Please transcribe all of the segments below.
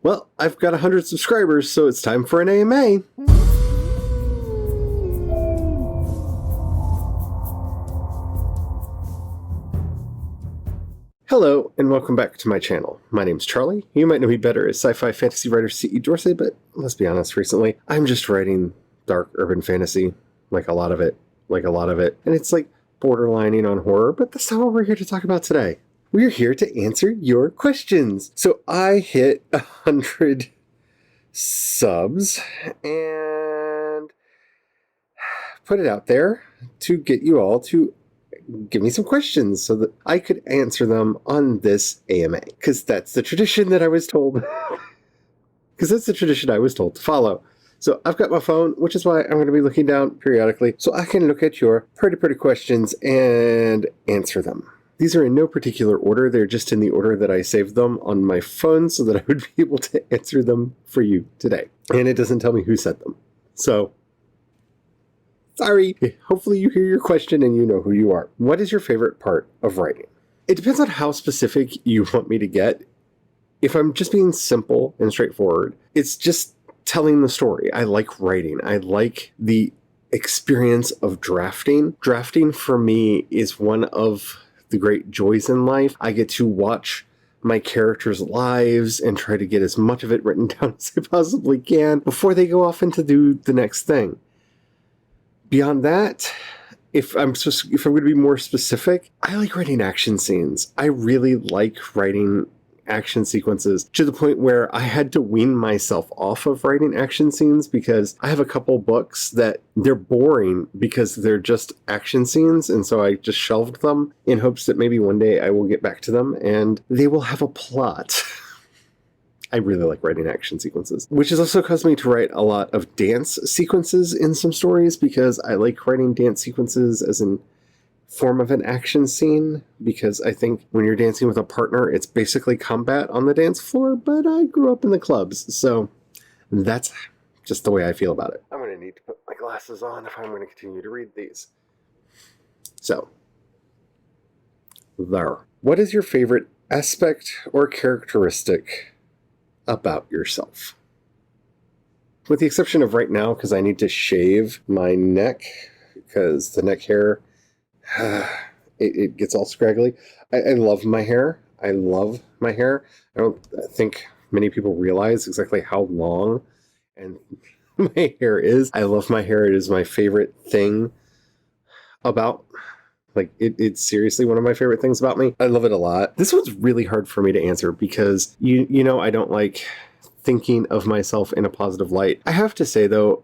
Well, I've got 100 subscribers, so it's time for an AMA. Hello, and welcome back to my channel. My name's Charlie. You might know me better as sci-fi fantasy writer C.E. Dorsey, but let's be honest, recently, I'm just writing dark urban fantasy, like a lot of it, and it's like borderlining on horror, but that's not what we're here to talk about today. We're here to answer your questions. So I hit 100 subs and put it out there to get you all to give me some questions so that I could answer them on this AMA. Because that's the tradition that I was told. To follow. So I've got my phone, which is why I'm going to be looking down periodically so I can look at your pretty questions and answer them. These are in no particular order. They're just in the order that I saved them on my phone so that I would be able to answer them for you today. And it doesn't tell me who sent them. So, sorry. Hopefully you hear your question and you know who you are. What is your favorite part of writing? It depends on how specific you want me to get. If I'm just being simple and straightforward, it's just telling the story. I like writing. I like the experience of drafting. Drafting for me is one of the great joys in life. I get to watch my characters' lives and try to get as much of it written down as I possibly can before they go off and to do the next thing. Beyond that, if I'm going to be more specific, I like writing action scenes. I really like writing action sequences to the point where I had to wean myself off of writing action scenes because I have a couple books that they're boring because they're just action scenes, and so I just shelved them in hopes that maybe one day I will get back to them and they will have a plot. I really like writing action sequences, which has also caused me to write a lot of dance sequences in some stories because I like writing dance sequences as an form of an action scene, because I think when you're dancing with a partner, it's basically combat on the dance floor, but I grew up in the clubs, so that's just the way I feel about it. I'm going to need to put my glasses on if I'm going to continue to read these. So, there. What is your favorite aspect or characteristic about yourself? With the exception of right now, because I need to shave my neck, because the neck hair it gets all scraggly. I love my hair. I don't think many people realize exactly how long and my hair is. I love my hair. It is my favorite thing about, it's seriously one of my favorite things about me. I love it a lot. This one's really hard for me to answer because you know I don't like thinking of myself in a positive light. I have to say though,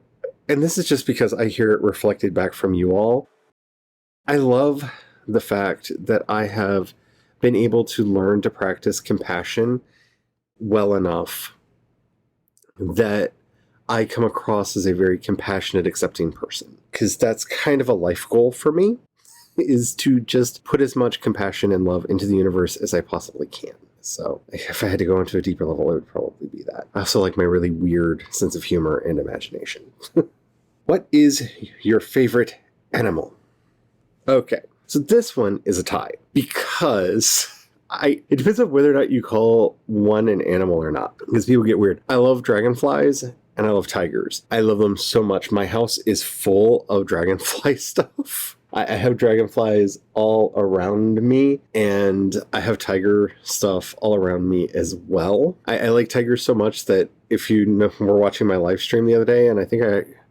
and this is just because I hear it reflected back from you all, I love the fact that I have been able to learn to practice compassion well enough that I come across as a very compassionate, accepting person. Because that's kind of a life goal for me, is to just put as much compassion and love into the universe as I possibly can. So if I had to go into a deeper level, it would probably be that. I also like my really weird sense of humor and imagination. What is your favorite animal? Okay, so this one is a tie because it depends on whether or not you call one an animal or not, because people get weird. I love dragonflies and I love tigers. I love them so much. My house is full of dragonfly stuff. I have dragonflies all around me, and I have tiger stuff all around me as well. I like tigers so much that if you know, were watching my live stream the other day, and I think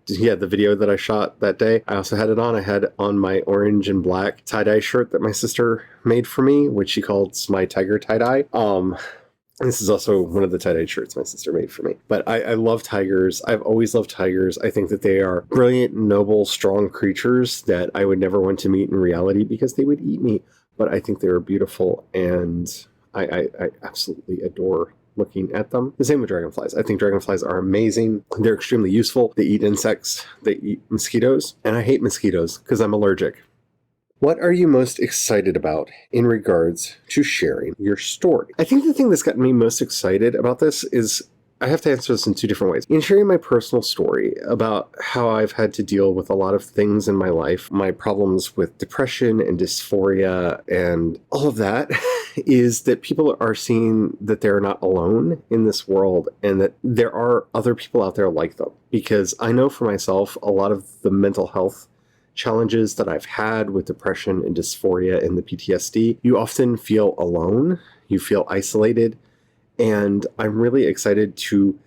the video that I shot that day, I also had it on. I had on my orange and black tie-dye shirt that my sister made for me, which she called my tiger tie-dye. This is also one of the tie-dye shirts my sister made for me. But I love tigers. I've always loved tigers. I think that they are brilliant, noble, strong creatures that I would never want to meet in reality because they would eat me. But I think they are beautiful, and I absolutely adore looking at them. The same with dragonflies. I think dragonflies are amazing. They're extremely useful. They eat insects. They eat mosquitoes. And I hate mosquitoes because I'm allergic. What are you most excited about in regards to sharing your story? I think the thing that's gotten me most excited about this is I have to answer this in two different ways. In sharing my personal story about how I've had to deal with a lot of things in my life, my problems with depression and dysphoria and all of that, is that people are seeing that they're not alone in this world and that there are other people out there like them. Because I know for myself, a lot of the mental health challenges that I've had with depression and dysphoria and the PTSD, you often feel alone, you feel isolated, and I'm really excited to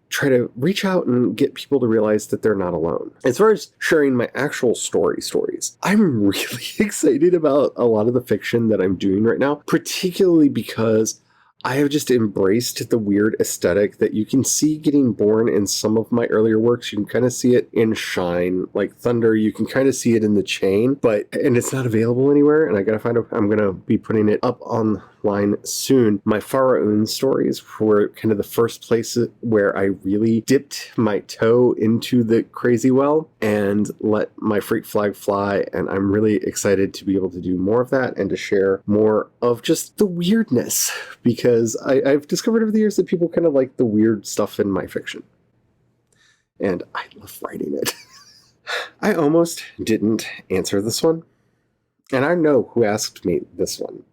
try to reach out and get people to realize that they're not alone. As far as sharing my actual stories, I'm really excited about a lot of the fiction that I'm doing right now, particularly because I have just embraced the weird aesthetic that you can see getting born in some of my earlier works. You can kind of see it in Shine, like Thunder. You can kind of see it in The Chain, and it's not available anywhere. And I gotta find out. I'm gonna be putting it up online soon. My Faraoon stories were kind of the first place where I really dipped my toe into the crazy well and let my freak flag fly. And I'm really excited to be able to do more of that and to share more of just the weirdness, because I've discovered over the years that people kind of like the weird stuff in my fiction. And I love writing it. I almost didn't answer this one. And I know who asked me this one.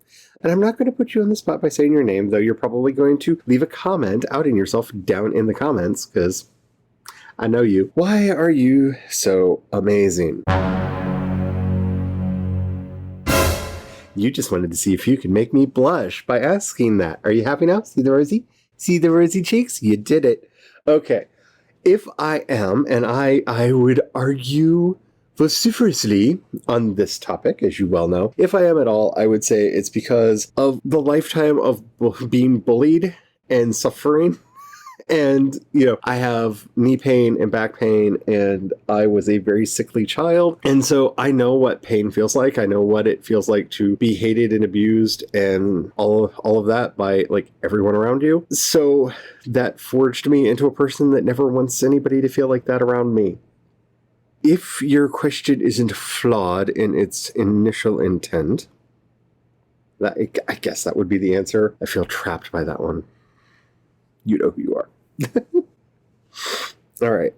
And I'm not going to put you on the spot by saying your name, though you're probably going to leave a comment outing yourself down in the comments, because I know you. Why are you so amazing? You just wanted to see if you could make me blush by asking that. Are you happy now? See the rosy? See the rosy cheeks? You did it. Okay. If I am, and I would argue vociferously on this topic, as you well know, if I am at all, I would say it's because of the lifetime of being bullied and suffering. And, I have knee pain and back pain, and I was a very sickly child. And so I know what pain feels like. I know what it feels like to be hated and abused and all of that by everyone around you. So that forged me into a person that never wants anybody to feel like that around me. If your question isn't flawed in its initial intent, I guess that would be the answer. I feel trapped by that one. You know who you are. All right.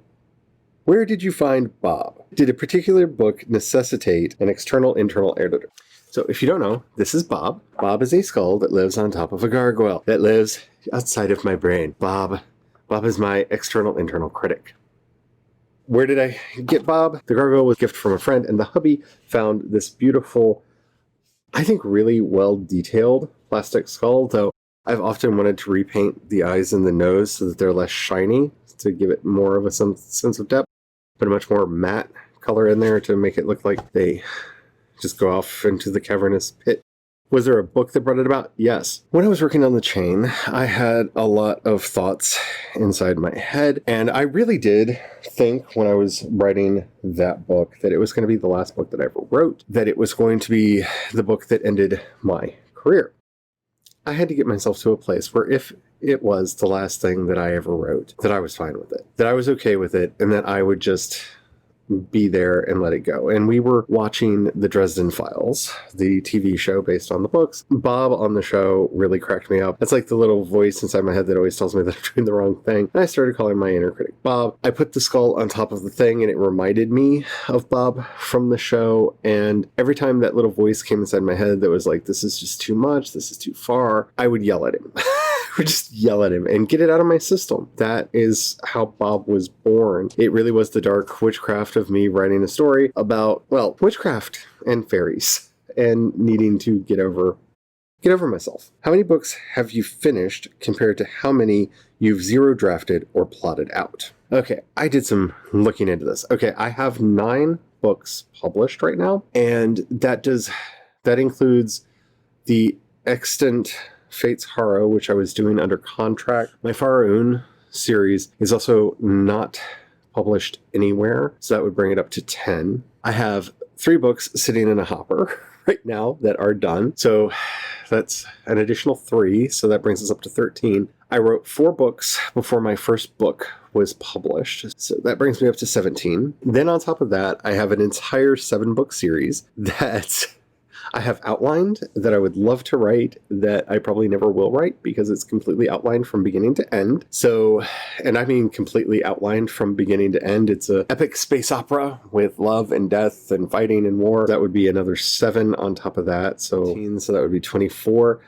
Where did you find Bob? Did a particular book necessitate an external-internal editor? So if you don't know, this is Bob. Bob is a skull that lives on top of a gargoyle that lives outside of my brain. Bob is my external-internal critic. Where did I get Bob? The gargoyle was a gift from a friend, and the hubby found this beautiful, I think really well-detailed plastic skull, though I've often wanted to repaint the eyes and the nose so that they're less shiny, to give it more of a sense of depth, but a much more matte color in there to make it look like they just go off into the cavernous pit. Was there a book that brought it about? Yes. When I was working on The Chain, I had a lot of thoughts inside my head, and I really did think when I was writing that book that it was going to be the last book that I ever wrote, that it was going to be the book that ended my career. I had to get myself to a place where if it was the last thing that I ever wrote, that I was fine with it, that I was okay with it, and that I would just be there and let it go. And we were watching The Dresden Files, the TV show based on the books. Bob on the show really cracked me up. It's like the little voice inside my head that always tells me that I'm doing the wrong thing. And I started calling my inner critic Bob. I put the skull on top of the thing and it reminded me of Bob from the show. And every time that little voice came inside my head that was like, this is just too much, this is too far, I would yell at him. Would just yell at him and get it out of my system. That is how Bob was born. It really was the dark witchcraft of me writing a story about, witchcraft and fairies and needing to get over myself. How many books have you finished compared to how many you've zero drafted or plotted out? Okay, I did some looking into this. Okay, I have 9 books published right now, and that includes the extant Fate's Harrow, which I was doing under contract. My Faraoon series is also not published anywhere, so that would bring it up to 10. I have 3 books sitting in a hopper right now that are done, so that's an additional 3, so that brings us up to 13. I wrote 4 books before my first book was published, so that brings me up to 17. Then on top of that, I have an entire 7-book series that I have outlined that I would love to write that I probably never will write because it's completely outlined from beginning to end. So, and I mean completely outlined from beginning to end. It's an epic space opera with love and death and fighting and war. That would be another 7 on top of that. So that would be 24.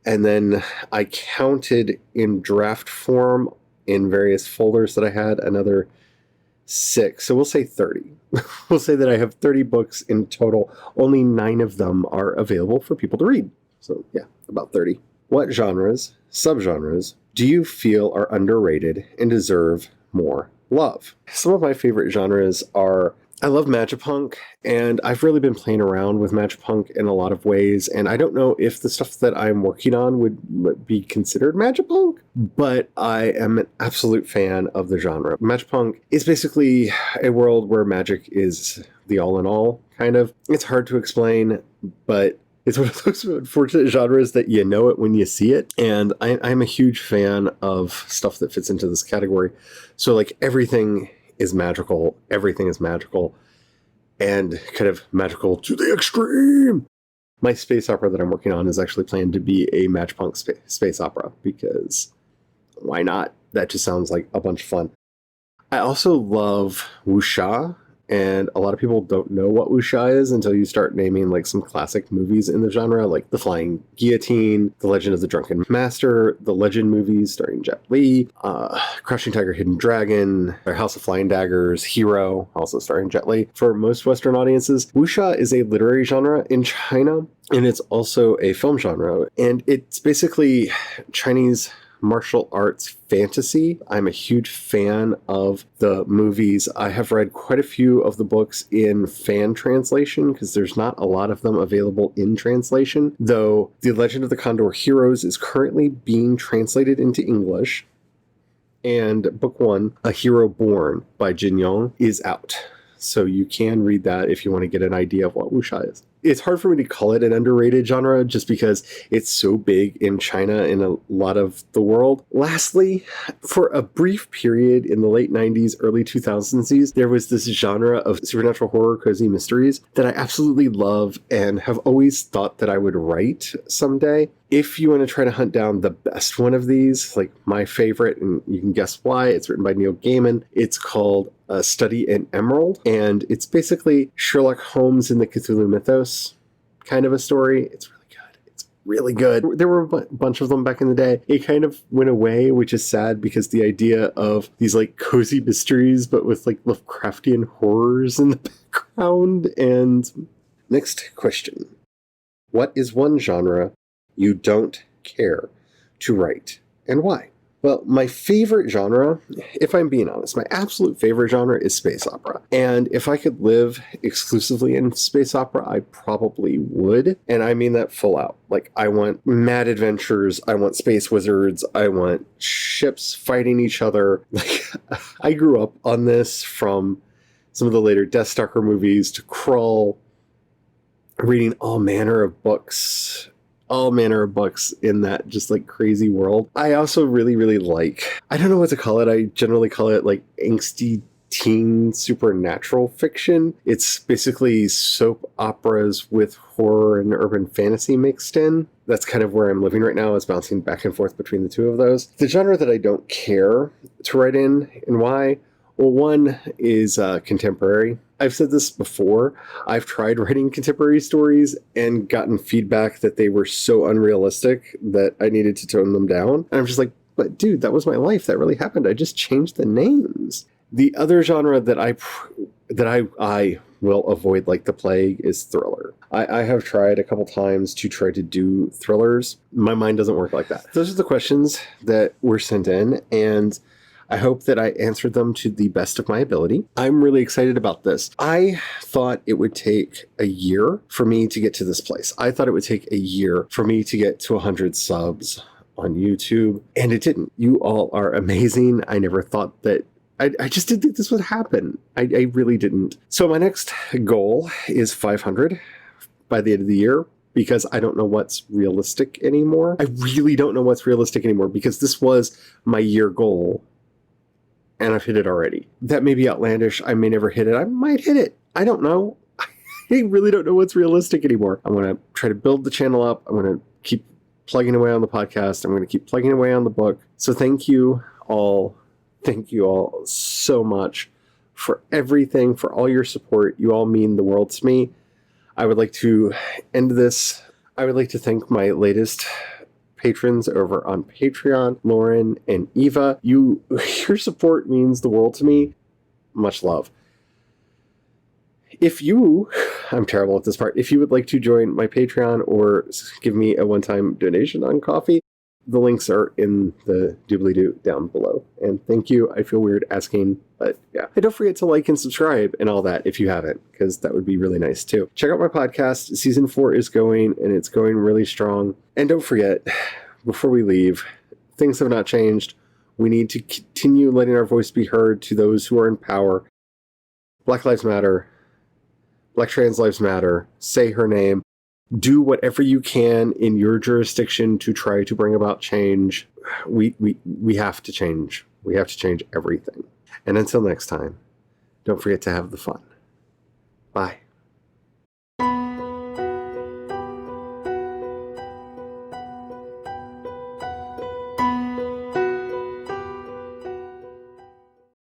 And then I counted in draft form in various folders that I had another 6. So we'll say 30. We'll say that I have 30 books in total. Only 9 of them are available for people to read. So yeah, about 30. What genres, subgenres, do you feel are underrated and deserve more love? Some of my favorite genres are, I love Magipunk, and I've really been playing around with Magipunk in a lot of ways, and I don't know if the stuff that I'm working on would be considered Magipunk, but I am an absolute fan of the genre. Magipunk is basically a world where magic is the all-in-all, kind of. It's hard to explain, but it's one of those unfortunate genres that you know it when you see it, and I'm a huge fan of stuff that fits into this category. So, like, everything is magical, and kind of magical to the extreme. My space opera that I'm working on is actually planned to be a Magipunk space opera, because why not? That just sounds like a bunch of fun. I also love wuxia, and a lot of people don't know what wuxia is until you start naming like some classic movies in the genre, like The Flying Guillotine, The Legend of the Drunken Master, the Legend movies starring Jet Li, Crouching Tiger, Hidden Dragon, House of Flying Daggers, Hero, also starring Jet Li. For most Western audiences, wuxia is a literary genre in China, and it's also a film genre, and it's basically Chinese martial arts fantasy. I'm a huge fan of the movies. I have read quite a few of the books in fan translation because there's not a lot of them available in translation, though The Legend of the Condor Heroes is currently being translated into English, and book 1, A Hero Born by Jin Yong, is out. So you can read that if you want to get an idea of what wuxia is. It's hard for me to call it an underrated genre just because it's so big in China and a lot of the world. Lastly, for a brief period in the late 90s, early 2000s, there was this genre of supernatural horror cozy mysteries that I absolutely love and have always thought that I would write someday. If you want to try to hunt down the best one of these, like my favorite, and you can guess why, it's written by Neil Gaiman. It's called A Study in Emerald, and it's basically Sherlock Holmes in the Cthulhu mythos kind of a story. It's really good. It's really good. There were a bunch of them back in the day. It kind of went away, which is sad because the idea of these like cozy mysteries, but with like Lovecraftian horrors in the background. And next question. What is one genre you don't care to write, and why? Well, my favorite genre, if I'm being honest, my absolute favorite genre is space opera. And if I could live exclusively in space opera, I probably would. And I mean that full out. Like, I want mad adventures, I want space wizards, I want ships fighting each other. Like, I grew up on this, from some of the later Deathstalker movies to Krull, reading all manner of books in that just like crazy world. I also really like, I don't know what to call it. I generally call it like angsty teen supernatural fiction. It's basically soap operas with horror and urban fantasy mixed in. That's kind of where I'm living right now, is bouncing back and forth between the two of those. The genre that I don't care to write in, and why? Well, one is contemporary. I've said this before. I've tried writing contemporary stories and gotten feedback that they were so unrealistic that I needed to tone them down. And I'm just like, but dude, that was my life. That really happened. I just changed the names. The other genre that I will avoid like the plague is thriller. I have tried a couple times to try to do thrillers. My mind doesn't work like that. Those are the questions that were sent in, and I hope that I answered them to the best of my ability. I'm really excited about this. I thought it would take a year for me to get to this place. I thought it would take a year for me to get to 100 subs on YouTube, and it didn't. You all are amazing. I never thought that. I just didn't think this would happen. I really didn't. So my next goal is 500 by the end of the year, because I don't know what's realistic anymore. I really don't know what's realistic anymore, because this was my year goal, and I've hit it already. That may be outlandish. I may never hit it. I might hit it. I don't know. I really don't know what's realistic anymore. I'm going to try to build the channel up. I'm going to keep plugging away on the podcast. I'm going to keep plugging away on the book. So thank you all. Thank you all so much for everything, for all your support. You all mean the world to me. I would like to end this. I would like to thank my latest patrons over on Patreon, Lauren and Eva. Your support means the world to me. Much love. If you, I'm terrible at this part, if you would like to join my Patreon or give me a one-time donation on Ko-fi, the links are in the doobly-doo down below. And thank you. I feel weird asking, but yeah. And don't forget to like and subscribe and all that if you haven't, because that would be really nice too. Check out my podcast. Season 4 is going, and it's going really strong. And don't forget, before we leave, things have not changed. We need to continue letting our voice be heard to those who are in power. Black Lives Matter. Black Trans Lives Matter. Say her name. Do whatever you can in your jurisdiction to try to bring about change. We have to change. We have to change everything. And until next time, don't forget to have the fun. Bye.